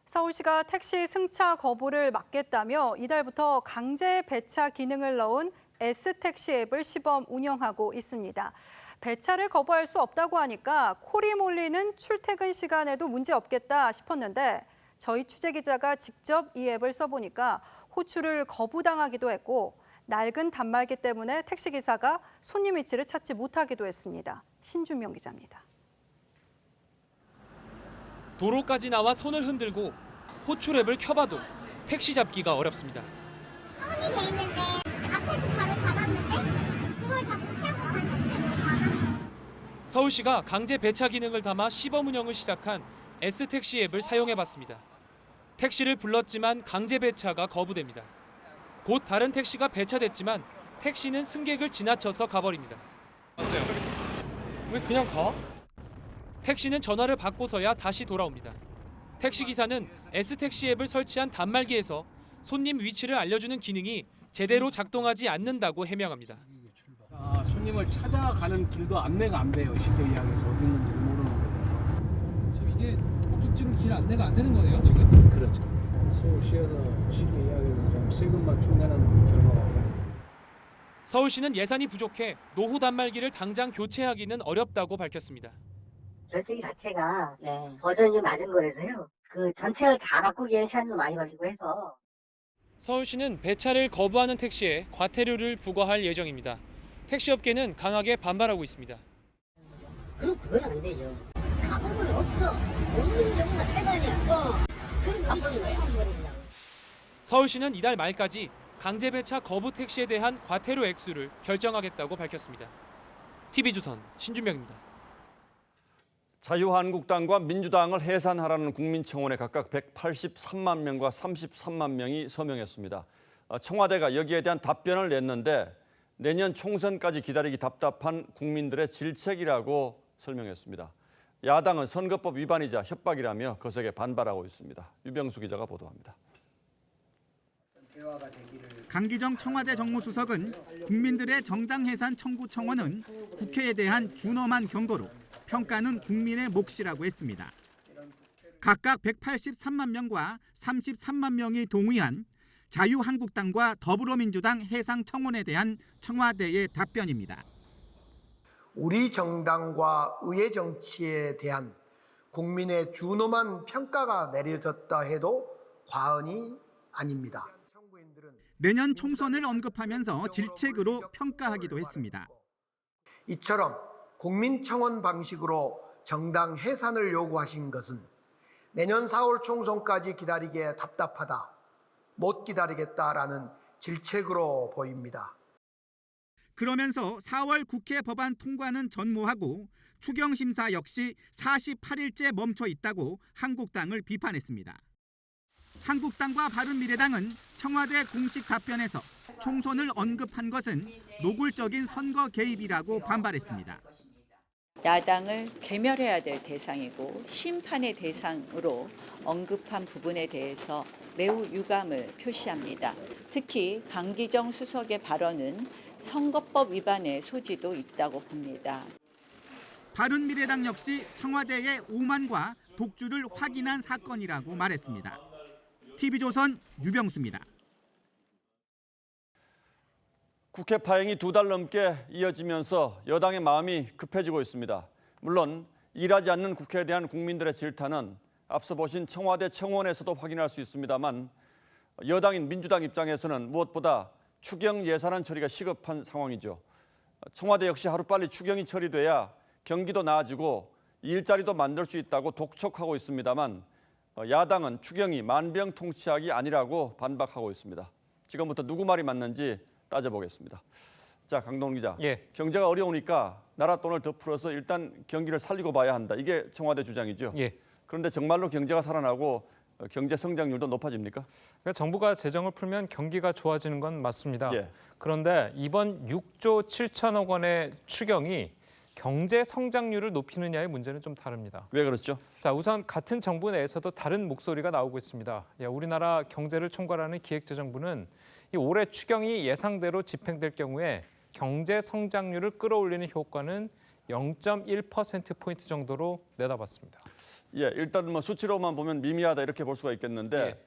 서울시가 택시 승차 거부를 막겠다며 이달부터 강제 배차 기능을 넣은 S택시 앱을 시범 운영하고 있습니다. 배차를 거부할 수 없다고 하니까 콜이 몰리는 출퇴근 시간에도 문제 없겠다 싶었는데 저희 취재기자가 직접 이 앱을 써보니까 호출을 거부당하기도 했고 낡은 단말기 때문에 택시기사가 손님 위치를 찾지 못하기도 했습니다. 신준명 기자입니다. 도로까지 나와 손을 흔들고 호출 앱을 켜봐도 택시 잡기가 어렵습니다. 손이 돼 있는데 앞에서 바로 잡았는데 그걸 잡고 세우고 간 택시를 못 받았어요. 서울시가 강제 배차 기능을 담아 시범 운영을 시작한 S택시 앱을 사용해봤습니다. 택시를 불렀지만 강제 배차가 거부됩니다. 곧 다른 택시가 배차됐지만 택시는 승객을 지나쳐서 가버립니다. 왔어요. 왜 그냥 가? 택시는 전화를 받고서야 다시 돌아옵니다. 택시기사는 S택시 앱을 설치한 단말기에서 손님 위치를 알려주는 기능이 제대로 작동하지 않는다고 해명합니다. 손님을 찾아가는 길도 안내가 안 돼요. 쉽게 이야기해서 어디 있는지 모르는 거예요. 지금 이게 목적지로 길 안내가 안 되는 거네요, 지금? 그렇죠. 서울시에서 쉽게 이야기해서 좀 세금만 충내는 결과 같아요. 서울시는 예산이 부족해 노후 단말기를 당장 교체하기는 어렵다고 밝혔습니다. 결정기 자체가 버전이 낮은 거라서요. 그 전체를 다 바꾸기에는 시간이 좀 많이 걸리고 해서. 서울시는 배차를 거부하는 택시에 과태료를 부과할 예정입니다. 택시업계는 강하게 반발하고 있습니다. 그럼 그건 안 되죠. 가보면 없어. 없는 경우가 태반이야. 그럼 가보면 왜 안 버린다. 서울시는 이달 말까지 강제 배차 거부 택시에 대한 과태료 액수를 결정하겠다고 밝혔습니다. TV조선 신준명입니다. 자유한국당과 민주당을 해산하라는 국민청원에 각각 183만 명과 33만 명이 서명했습니다. 청와대가 여기에 대한 답변을 냈는데 내년 총선까지 기다리기 답답한 국민들의 질책이라고 설명했습니다. 야당은 선거법 위반이자 협박이라며 거세게 반발하고 있습니다. 유병수 기자가 보도합니다. 강기정 청와대 정무수석은 국민들의 정당 해산 청구 청원은 국회에 대한 준엄한 경고로 평가는 국민의 몫이라고 했습니다. 각각 183만 명과 33만 명이 동의한 자유한국당과 더불어민주당 해상 청원에 대한 청와대의 답변입니다. 우리 정당과 의회 정치에 대한 국민의 준엄한 평가가 내려졌다 해도 과언이 아닙니다. 내년 총선을 언급하면서 질책으로 평가하기도 했습니다. 이처럼 국민청원 방식으로 정당 해산을 요구하신 것은 내년 4월 총선까지 기다리기에 답답하다, 못 기다리겠다라는 질책으로 보입니다. 그러면서 4월 국회 법안 통과는 전무하고 추경심사 역시 48일째 멈춰 있다고 한국당을 비판했습니다. 한국당과 바른미래당은 청와대 공식 답변에서 총선을 언급한 것은 노골적인 선거 개입이라고 반발했습니다. 야당을 괴멸해야 될 대상이고 심판의 대상으로 언급한 부분에 대해서 매우 유감을 표시합니다. 특히 강기정 수석의 발언은 선거법 위반의 소지도 있다고 봅니다. 바른미래당 역시 청와대의 오만과 독주를 확인한 사건이라고 말했습니다. TV조선 유병수입니다. 국회 파행이 2달 넘게 이어지면서 여당의 마음이 급해지고 있습니다. 물론 일하지 않는 국회에 대한 국민들의 질타는 앞서 보신 청와대 청원에서도 확인할 수 있습니다만 여당인 민주당 입장에서는 무엇보다 추경 예산안 처리가 시급한 상황이죠. 청와대 역시 하루빨리 추경이 처리돼야 경기도 나아지고 일자리도 만들 수 있다고 독촉하고 있습니다만 야당은 추경이 만병통치약이 아니라고 반박하고 있습니다. 지금부터 누구 말이 맞는지 따져보겠습니다. 자, 강동원 기자. 경제가 어려우니까 나라 돈을 더 풀어서 일단 경기를 살리고 봐야 한다. 이게 청와대 주장이죠. 그런데 정말로 경제가 살아나고 경제 성장률도 높아집니까? 그러니까 정부가 재정을 풀면 경기가 좋아지는 건 맞습니다. 예. 그런데 이번 6조 7천억 원의 추경이 경제 성장률을 높이느냐의 문제는 좀 다릅니다. 왜 그렇죠? 자, 우선 같은 정부 내에서도 다른 목소리가 나오고 있습니다. 우리나라 경제를 총괄하는 기획재정부는 이 올해 추경이 예상대로 집행될 경우에 경제 성장률을 끌어올리는 효과는 0.1%포인트 정도로 내다봤습니다. 예, 일단 뭐 수치로만 보면 미미하다 이렇게 볼 수가 있겠는데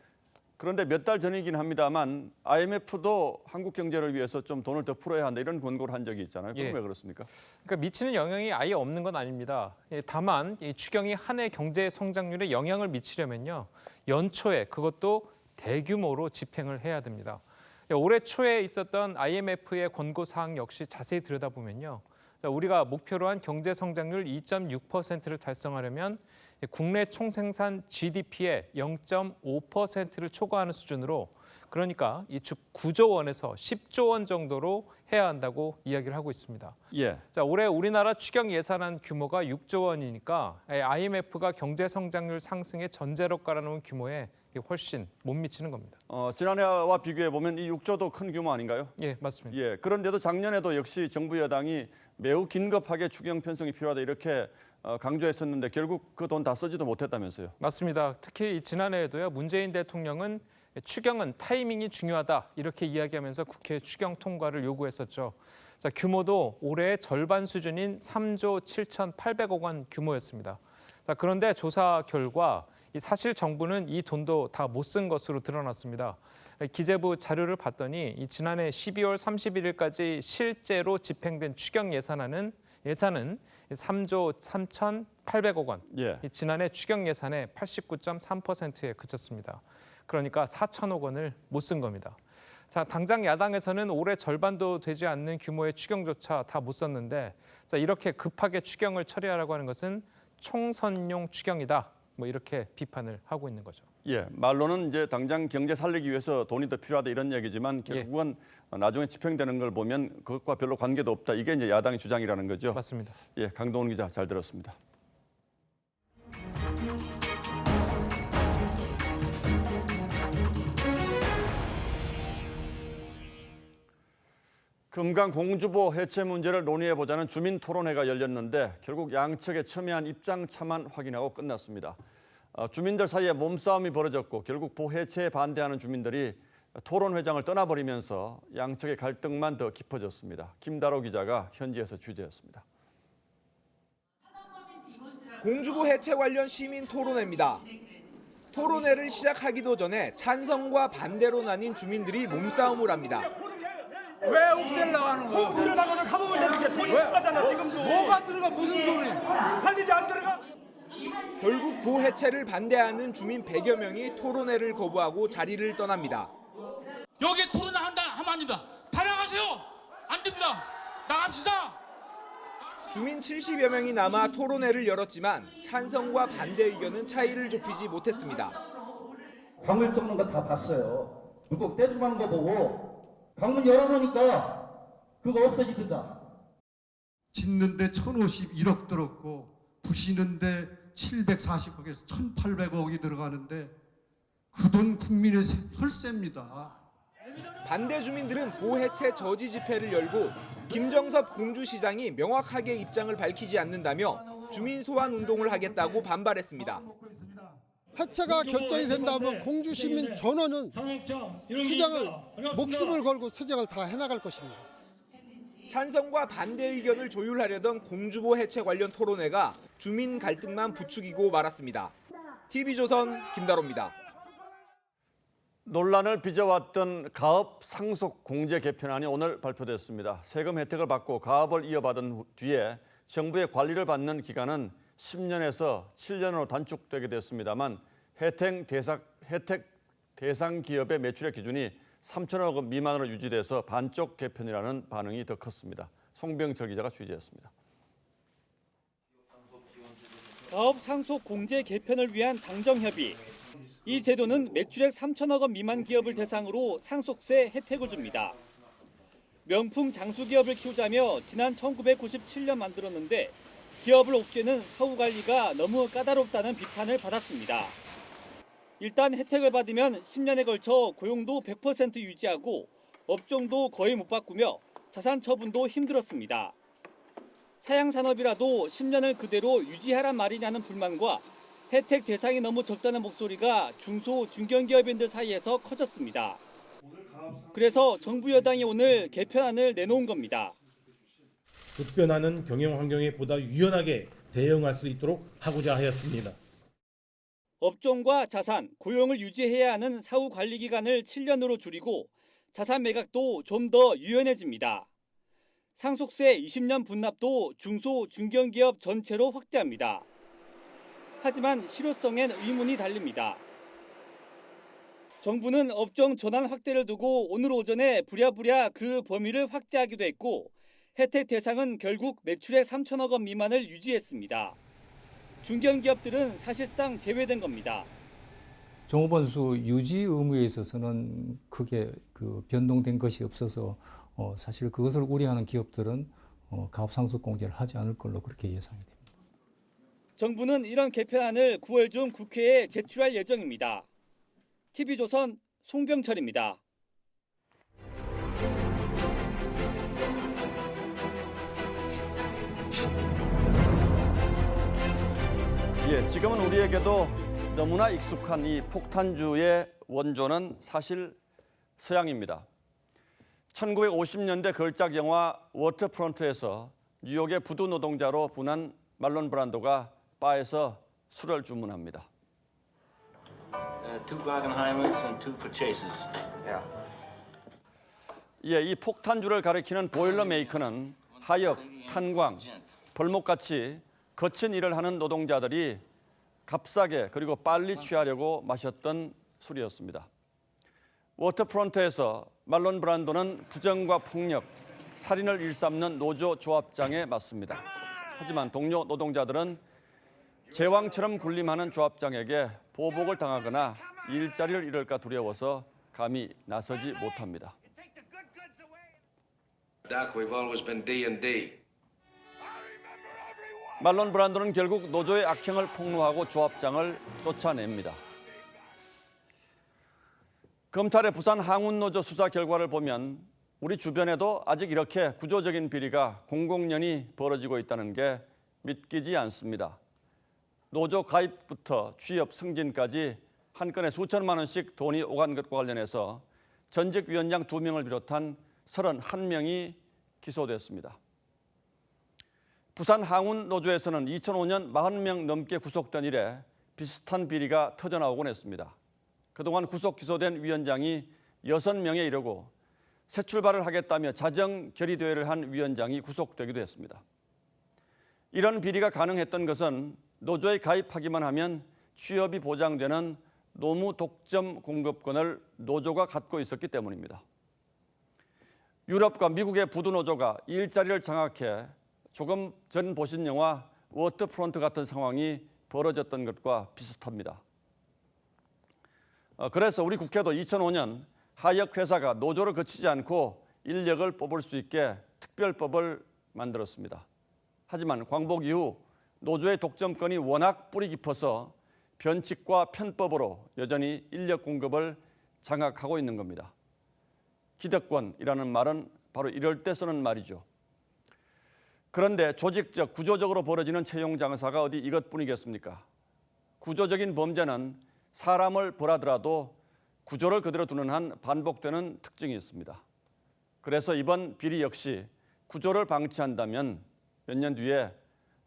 그런데 몇 달 전이긴 합니다만 IMF도 한국 경제를 위해서 좀 돈을 더 풀어야 한다 이런 권고를 한 적이 있잖아요. 그럼 왜 그렇습니까? 그러니까 미치는 영향이 아예 없는 건 아닙니다. 다만 이 추경이 한 해 경제 성장률에 영향을 미치려면요. 연초에 그것도 대규모로 집행을 해야 됩니다. 올해 초에 있었던 IMF의 권고 사항 역시 자세히 들여다보면요. 우리가 목표로 한 경제 성장률 2.6%를 달성하려면 국내 총생산 GDP의 0.5%를 초과하는 수준으로 그러니까 이 즉 9조 원에서 10조 원 정도로 해야 한다고 이야기를 하고 있습니다. 예. 자, 올해 우리나라 추경 예산안 규모가 6조 원이니까 IMF가 경제 성장률 상승의 전제로 깔아놓은 규모에 훨씬 못 미치는 겁니다. 지난해와 비교해 보면 이 6조도 큰 규모 아닌가요? 예, 맞습니다. 예. 그런데도 작년에도 역시 정부 여당이 매우 긴급하게 추경 편성이 필요하다 이렇게 강조했었는데 결국 그 돈 다 쓰지도 못했다면서요? 맞습니다. 특히 지난해에도요. 문재인 대통령은 추경은 타이밍이 중요하다 이렇게 이야기하면서 국회 추경 통과를 요구했었죠. 자, 규모도 올해의 절반 수준인 3조 7,800억 원 규모였습니다. 자, 그런데 조사 결과 사실 정부는 이 돈도 다 못 쓴 것으로 드러났습니다. 기재부 자료를 봤더니 지난해 12월 31일까지 실제로 집행된 추경 예산은 3조 3,800억 원. 지난해 추경 예산의 89.3%에 그쳤습니다. 그러니까 4천억 원을 못 쓴 겁니다. 자, 당장 야당에서는 올해 절반도 되지 않는 규모의 추경조차 다 못 썼는데 자, 이렇게 급하게 추경을 처리하라고 하는 것은 총선용 추경이다. 뭐 이렇게 비판을 하고 있는 거죠. 예, 말로는 이제 당장 경제 살리기 위해서 돈이 더 필요하다 이런 얘기지만 결국은 나중에 집행되는 걸 보면 그것과 별로 관계도 없다. 이게 이제 야당의 주장이라는 거죠. 맞습니다. 예, 강동원 기자 잘 들었습니다. 금강 공주보 해체 문제를 논의해보자는 주민토론회가 열렸는데 결국 양측의 첨예한 입장차만 확인하고 끝났습니다. 주민들 사이에 몸싸움이 벌어졌고 결국 보 해체에 반대하는 주민들이 토론회장을 떠나버리면서 양측의 갈등만 더 깊어졌습니다. 김다로 기자가 현지에서 취재했습니다. 공주보 해체 관련 시민 토론회입니다. 토론회를 시작하기도 전에 찬성과 반대로 나뉜 주민들이 몸싸움을 합니다. 왜 없애려고 하는 거야? 들어가면 가보면 되는 게 돈이 들어가잖아 지금도. 뭐가 들어가 무슨 돈이? 관리비 안 들어가? 결국 보 해체를 반대하는 주민 100여 명이 토론회를 거부하고 자리를 떠납니다. 여기 토론회 한다 하면 안 됩니다. 다 나가세요. 안 됩니다. 나갑시다. 주민 70여 명이 남아 토론회를 열었지만 찬성과 반대 의견은 차이를 좁히지 못했습니다. 강물 썩는 거 다 봤어요. 물고 떼주는 거 보고 방문 열어놓으니까 그거 없어지든가. 짓는데 1,051억 들었고 부시는데 740억에서 1,800억이 들어가는데 그 돈 국민의 혈세입니다. 반대 주민들은 보 해체 저지 집회를 열고 김정섭 공주시장이 명확하게 입장을 밝히지 않는다며 주민 소환 운동을 하겠다고 반발했습니다. 해체가 결정이 된다면 공주 시민 전원은 투쟁을 목숨을 걸고 투쟁을 다 해나갈 것입니다. 찬성과 반대 의견을 조율하려던 공주보 해체 관련 토론회가 주민 갈등만 부추기고 말았습니다. TV조선 김다로입니다. 논란을 빚어왔던 가업 상속 공제 개편안이 오늘 발표됐습니다. 세금 혜택을 받고 가업을 이어받은 뒤에 정부의 관리를 받는 기간은 10년에서 7년으로 단축되게 됐습니다만 혜택 대상 기업의 매출액 기준이 3천억 원 미만으로 유지돼서 반쪽 개편이라는 반응이 더 컸습니다. 송병철 기자가 취재했습니다. 가업 상속 공제 개편을 위한 당정협의. 이 제도는 매출액 3천억 원 미만 기업을 대상으로 상속세 혜택을 줍니다. 명품 장수 기업을 키우자며 지난 1997년 만들었는데 기업을 옥죄는 사후 관리가 너무 까다롭다는 비판을 받았습니다. 일단 혜택을 받으면 10년에 걸쳐 고용도 100% 유지하고 업종도 거의 못 바꾸며 자산 처분도 힘들었습니다. 사양산업이라도 10년을 그대로 유지하란 말이냐는 불만과 혜택 대상이 너무 적다는 목소리가 중소, 중견기업인들 사이에서 커졌습니다. 그래서 정부 여당이 오늘 개편안을 내놓은 겁니다. 급변하는 경영 환경에 보다 유연하게 대응할 수 있도록 하고자 하였습니다. 업종과 자산, 고용을 유지해야 하는 사후 관리 기간을 7년으로 줄이고 자산 매각도 좀 더 유연해집니다. 상속세 20년 분납도 중소, 중견기업 전체로 확대합니다. 하지만 실효성엔 의문이 달립니다. 정부는 업종 전환 확대를 두고 오늘 오전에 부랴부랴 그 범위를 확대하기도 했고 혜택 대상은 결국 매출액 3천억 원 미만을 유지했습니다. 중견기업들은 사실상 제외된 겁니다. 종업원수 유지 의무에 있어서는 크게 변동된 것이 없어서 사실 그것을 우려하는 기업들은 가업상속공제를 하지 않을 걸로 그렇게 예상이 됩니다. 정부는 이런 개편안을 9월 중 국회에 제출할 예정입니다. TV조선 송병철입니다. 예, 지금은 우리에게도 너무나 익숙한 이 폭탄주의 원조는 사실 서양입니다. 1950년대 걸작 영화 워터프론트에서 뉴욕의 부두 노동자로 분한 말론 브란도가 바에서 술을 주문합니다. Two Guggenheimers and two Purchases. 예, 이 폭탄주를 가리키는 보일러 메이커는 하역, 탄광, 벌목같이 거친 일을 하는 노동자들이 값싸게 그리고 빨리 취하려고 마셨던 술이었습니다. 워터프론트에서 말론 브란도는 부정과 폭력, 살인을 일삼는 노조 조합장에 맞습니다. 하지만 동료 노동자들은 제왕처럼 군림하는 조합장에게 보복을 당하거나 일자리를 잃을까 두려워서 감히 나서지 못합니다. Doc, we've always been D&D. 말론 브란도는 결국 노조의 악행을 폭로하고 조합장을 쫓아냅니다. 검찰의 부산 항운노조 수사 결과를 보면 우리 주변에도 아직 이렇게 구조적인 비리가 공공연히 벌어지고 있다는 게 믿기지 않습니다. 노조 가입부터 취업, 승진까지 한 건에 수천만 원씩 돈이 오간 것과 관련해서 전직 위원장 2명을 비롯한 31명이 기소됐습니다. 부산 항운노조에서는 2005년 40명 넘게 구속된 이래 비슷한 비리가 터져나오곤 했습니다. 그동안 구속 기소된 위원장이 6명에 이르고 새 출발을 하겠다며 자정 결의대회를 한 위원장이 구속되기도 했습니다. 이런 비리가 가능했던 것은 노조에 가입하기만 하면 취업이 보장되는 노무 독점 공급권을 노조가 갖고 있었기 때문입니다. 유럽과 미국의 부두 노조가 일자리를 장악해 조금 전 보신 영화 워터프론트 같은 상황이 벌어졌던 것과 비슷합니다. 그래서 우리 국회도 2005년 하역 회사가 노조를 거치지 않고 인력을 뽑을 수 있게 특별법을 만들었습니다. 하지만 광복 이후 노조의 독점권이 워낙 뿌리 깊어서 변칙과 편법으로 여전히 인력 공급을 장악하고 있는 겁니다. 기득권이라는 말은 바로 이럴 때 쓰는 말이죠. 그런데 조직적, 구조적으로 벌어지는 채용 장사가 어디 이것뿐이겠습니까? 구조적인 범죄는 사람을 벌하더라도 구조를 그대로 두는 한 반복되는 특징이 있습니다. 그래서 이번 비리 역시 구조를 방치한다면 몇 년 뒤에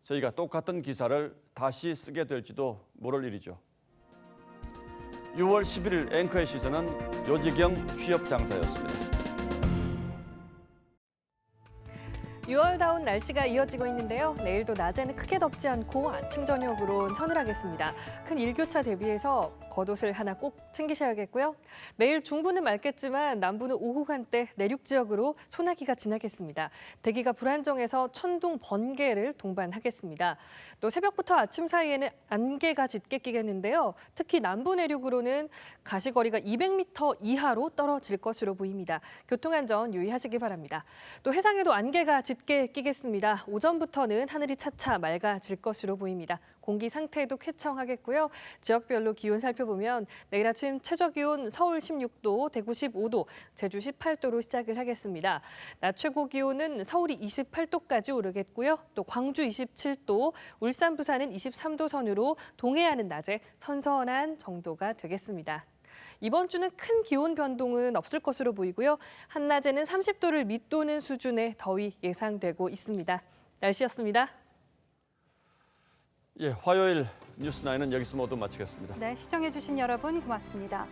저희가 똑같은 기사를 다시 쓰게 될지도 모를 일이죠. 6월 11일 앵커의 시선은 요지경 취업 장사였습니다. 6월다운 날씨가 이어지고 있는데요. 내일도 낮에는 크게 덥지 않고 아침 저녁으론 서늘하겠습니다. 큰 일교차 대비해서 겉옷을 하나 꼭 챙기셔야겠고요. 내일 중부는 맑겠지만 남부는 오후 한때 내륙 지역으로 소나기가 지나겠습니다. 대기가 불안정해서 천둥, 번개를 동반하겠습니다. 또 새벽부터 아침 사이에는 안개가 짙게 끼겠는데요. 특히 남부 내륙으로는 가시거리가 200m 이하로 떨어질 것으로 보입니다. 교통안전 유의하시기 바랍니다. 또 해상에도 안개가 짙게 짙게 끼겠습니다. 오전부터는 하늘이 차차 맑아질 것으로 보입니다. 공기 상태도 쾌청하겠고요. 지역별로 기온 살펴보면 내일 아침 최저기온 서울 16도, 대구 15도, 제주 18도로 시작을 하겠습니다. 낮 최고 기온은 서울이 28도까지 오르겠고요. 또 광주 27도, 울산, 부산은 23도 선으로 동해안은 낮에 선선한 정도가 되겠습니다. 이번 주는 큰 기온 변동은 없을 것으로 보이고요. 한낮에는 30도를 밑도는 수준의 더위 예상되고 있습니다. 날씨였습니다. 예, 화요일 뉴스9은 여기서 모두 마치겠습니다. 네, 시청해주신 여러분 고맙습니다.